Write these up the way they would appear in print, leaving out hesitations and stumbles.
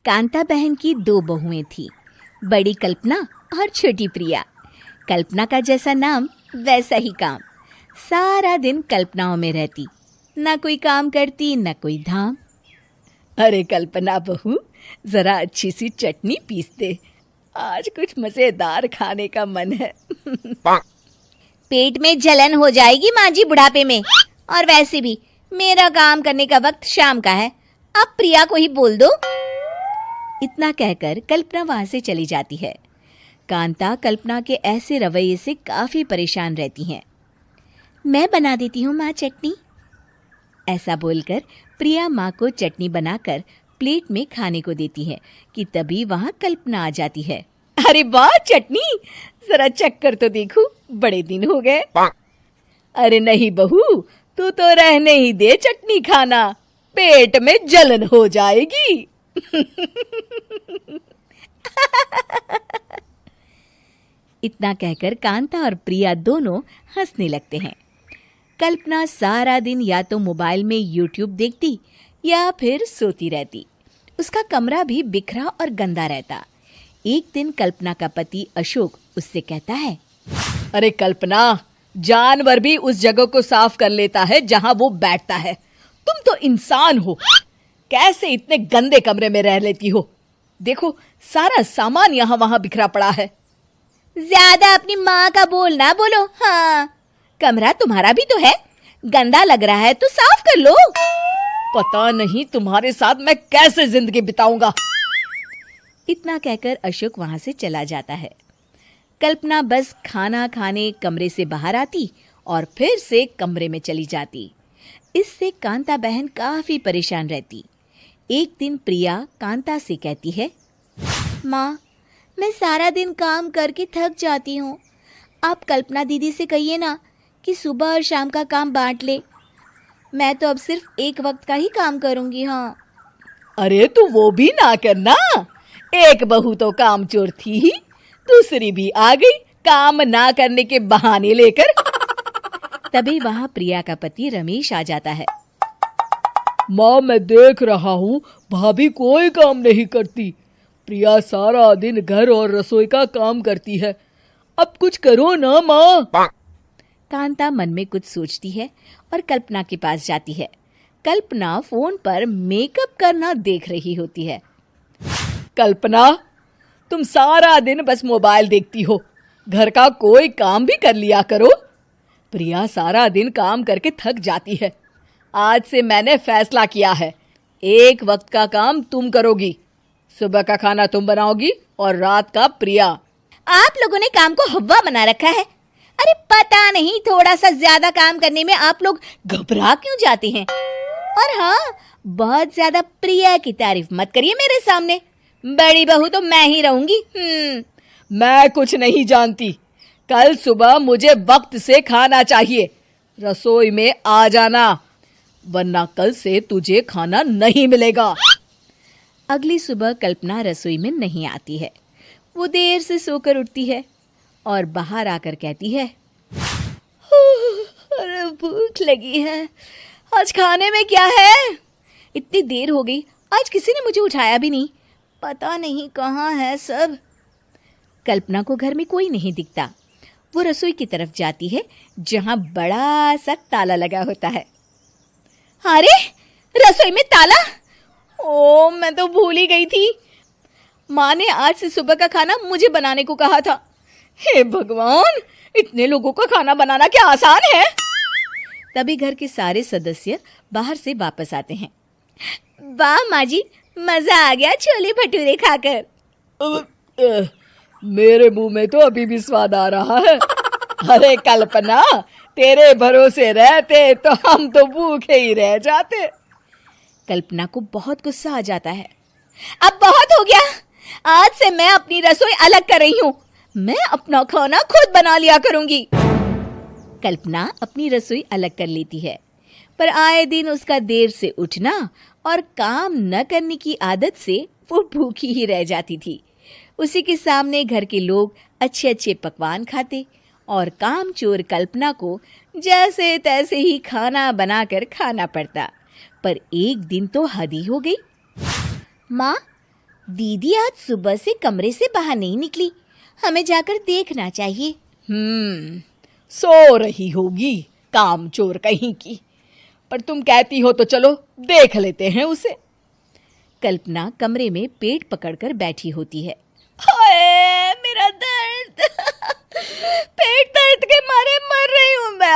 कांता बहन की दो बहुएं थी, बड़ी कल्पना और छोटी प्रिया। कल्पना का जैसा नाम वैसा ही काम। सारा दिन कल्पनाओं में रहती, ना कोई काम करती न कोई धाम। अरे कल्पना बहू, जरा अच्छी सी चटनी पीस दे, आज कुछ मजेदार खाने का मन है। पेट में जलन हो जाएगी माँ जी बुढ़ापे में, और वैसे भी मेरा काम करने का वक्त शाम का है, अब प्रिया को ही बोल दो। इतना कहकर कल्पना वहां से चली जाती है। कांता कल्पना के ऐसे रवैये से काफी परेशान रहती हैं। मैं बना देती हूँ माँ चटनी, ऐसा बोलकर प्रिया माँ को चटनी बनाकर प्लेट में खाने को देती है कि तभी वहां कल्पना आ जाती है। अरे वाह चटनी, जरा चख कर तो देखूं, बड़े दिन हो गए। अरे नहीं बहू, तू तो रहने ही दे चटनी खाना, पेट में जलन हो जाएगी। इतना कहकर कांता और प्रिया दोनों हंसने लगते हैं। कल्पना सारा दिन या तो मोबाइल में यूट्यूब देखती या फिर सोती रहती। उसका कमरा भी बिखरा और गंदा रहता। एक दिन कल्पना का पति अशोक उससे कहता है, अरे कल्पना, जानवर भी उस जगह को साफ कर लेता है जहां वो बैठता है, तुम तो इंसान हो, कैसे इतने गंदे कमरे में रह लेती हो? देखो सारा सामान यहाँ वहां बिखरा पड़ा है। ज्यादा अपनी माँ का बोल ना बोलो। हाँ, कमरा तुम्हारा भी तो है, गंदा लग रहा है तो साफ कर लो। पता नहीं तुम्हारे साथ मैं कैसे जिंदगी बिताऊंगा। इतना कहकर अशोक वहां से चला जाता है। कल्पना बस खाना खाने कमरे से बाहर आती और फिर से कमरे में चली जाती। इससे कांता बहन काफी परेशान रहती। एक दिन प्रिया कांता से कहती है, माँ, मैं सारा दिन काम करके थक जाती हूँ, आप कल्पना दीदी से कहिए ना कि सुबह और शाम का काम बांट ले। मैं तो अब सिर्फ एक वक्त का ही काम करूँगी। हाँ। अरे तू वो भी ना करना, एक बहू तो काम चोर थी ही, दूसरी भी आ गई काम ना करने के बहाने लेकर। तभी वहां प्रिया का पति रमेश आ जाता है। माँ, मैं देख रहा हूँ भाभी कोई काम नहीं करती, प्रिया सारा दिन घर और रसोई का काम करती है, अब कुछ करो ना माँ। कांता मन में कुछ सोचती है और कल्पना के पास जाती है। कल्पना फोन पर मेकअप करना देख रही होती है। कल्पना, तुम सारा दिन बस मोबाइल देखती हो, घर का कोई काम भी कर लिया करो। प्रिया सारा दिन काम करके थक जाती है। आज से मैंने फैसला किया है, एक वक्त का काम तुम करोगी, सुबह का खाना तुम बनाओगी और रात का प्रिया। आप लोगों ने काम को हव्वा बना रखा है। अरे पता नहीं थोड़ा सा ज्यादा काम करने में आप लोग घबरा क्यों जाते हैं। और हाँ, बहुत ज्यादा प्रिया की तारीफ मत करिए मेरे सामने, बड़ी बहू तो मैं ही रहूंगी। मैं कुछ नहीं जानती, कल सुबह मुझे वक्त से खाना चाहिए, रसोई में आ जाना, वरना कल से तुझे खाना नहीं मिलेगा। अगली सुबह कल्पना रसोई में नहीं आती है। वो देर से सोकर उठती है और बाहर आकर कहती है, अरे भूख लगी है, आज खाने में क्या है? इतनी देर हो गई, आज किसी ने मुझे उठाया भी नहीं, पता नहीं कहाँ है सब। कल्पना को घर में कोई नहीं दिखता। वो रसोई की तरफ जाती है जहां बड़ा सा ताला लगा होता है। अरे रसोई में ताला? ओ, मैं तो भूल ही गई थी। माँ ने आज से सुबह का खाना मुझे बनाने को कहा था। हे भगवान, इतने लोगों का खाना बनाना क्या आसान है? तभी घर के सारे सदस्य बाहर से वापस आते हैं। वाह माँ जी, मजा आ गया छोले भटूरे खाकर। मेरे मुंह में तो अभी भी स्वाद आ रहा है। अरे कल्पना, तेरे भरोसे रहते तो हम तो भूखे ही रह जाते। कल्पना को बहुत गुस्सा आ जाता है। अब बहुत हो गया, आज से मैं अपनी रसोई अलग कर रही हूँ, मैं अपना खाना खुद बना लिया करूंगी। कल्पना अपनी रसोई अलग कर लेती है, पर आए दिन उसका देर से उठना और काम न करने की आदत से वो भूखी ही रह जाती थी। उसी के सामने घर के लोग अच्छे अच्छे पकवान खाते और कामचोर कल्पना को जैसे तैसे ही खाना बनाकर खाना पड़ता। पर एक दिन तो हद ही हो गई। माँ, दीदी आज सुबह से कमरे से बाहर नहीं निकली, हमें जाकर देखना चाहिए। सो रही होगी कामचोर कहीं की। पर तुम कहती हो तो चलो देख लेते हैं उसे। कल्पना कमरे में पेट पकड़कर बैठी होती है। हाय मेरा दर्द, पेट दर्द के मारे मर रही हूँ मैं।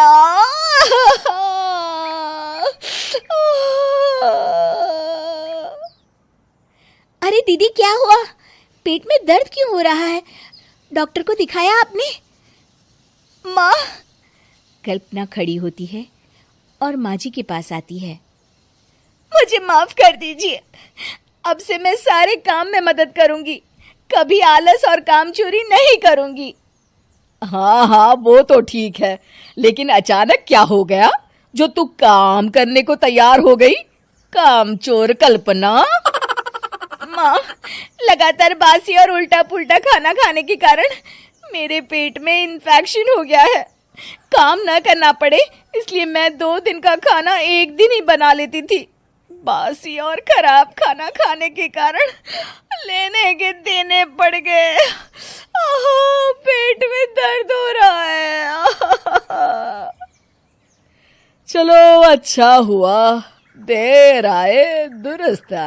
अरे दीदी क्या हुआ, पेट में दर्द क्यों हो रहा है? डॉक्टर को दिखाया आपने? माँ। कल्पना खड़ी होती है और माँ जी के पास आती है। मुझे माफ कर दीजिए, अब से मैं सारे काम में मदद करूंगी, कभी आलस और काम चोरी नहीं करूंगी। हाँ वो तो ठीक है, लेकिन अचानक क्या हो गया जो तू काम करने को तैयार हो गई? कामचोर कल्पना। माँ, लगातार बासी और उल्टा पुल्टा खाना खाने के कारण मेरे पेट में इन्फेक्शन हो गया है। काम न करना पड़े इसलिए मैं 2 दिन का खाना एक दिन ही बना लेती थी। बासी और खराब खाना खाने के कारण लेने के देने पड़ गए। पेट में दर्द हो रहा है। चलो अच्छा हुआ, देर आए दुरुस्त आए।